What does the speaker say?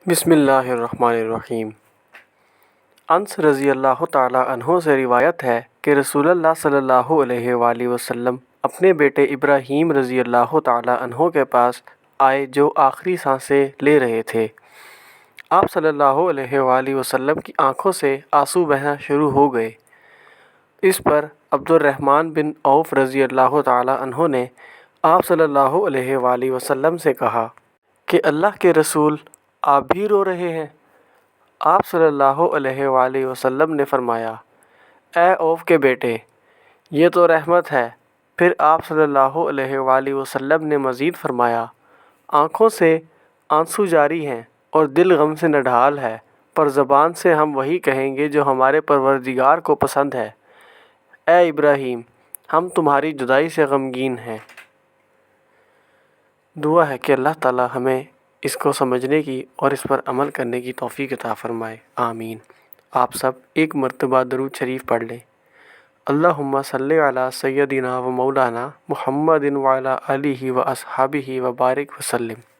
بسم اللہ الرحمن الرحیم۔ انس رضی اللہ تعالیٰ عنہ سے روایت ہے کہ رسول اللہ صلی اللہ علیہ وآلہ وسلم اپنے بیٹے ابراہیم رضی اللہ تعالیٰ عنہ کے پاس آئے جو آخری سانسیں لے رہے تھے۔ آپ صلی اللہ علیہ وآلہ وسلم کی آنکھوں سے آنسو بہنا شروع ہو گئے۔ اس پر عبد الرحمن بن عوف رضی اللہ تعالیٰ عنہ نے آپ صلی اللہ علیہ وآلہ وسلم سے کہا کہ اللہ کے رسول آپ بھی رو رہے ہیں؟ آپ صلی اللہ علیہ وآلہ وسلم نے فرمایا، اے عوف کے بیٹے، یہ تو رحمت ہے۔ پھر آپ صلی اللہ علیہ وآلہ وسلم نے مزید فرمایا، آنکھوں سے آنسو جاری ہیں اور دل غم سے نڈھال ہے، پر زبان سے ہم وہی کہیں گے جو ہمارے پروردگار کو پسند ہے۔ اے ابراہیم، ہم تمہاری جدائی سے غمگین ہیں۔ دعا ہے کہ اللہ تعالیٰ ہمیں اس کو سمجھنے کی اور اس پر عمل کرنے کی توفیق عطا فرمائے، آمین۔ آپ سب ایک مرتبہ درود شریف پڑھ لیں۔ اللہم صلی علی سیدنا و مولانا محمد وعلی آلہ و اصحابہ و بارک وسلم۔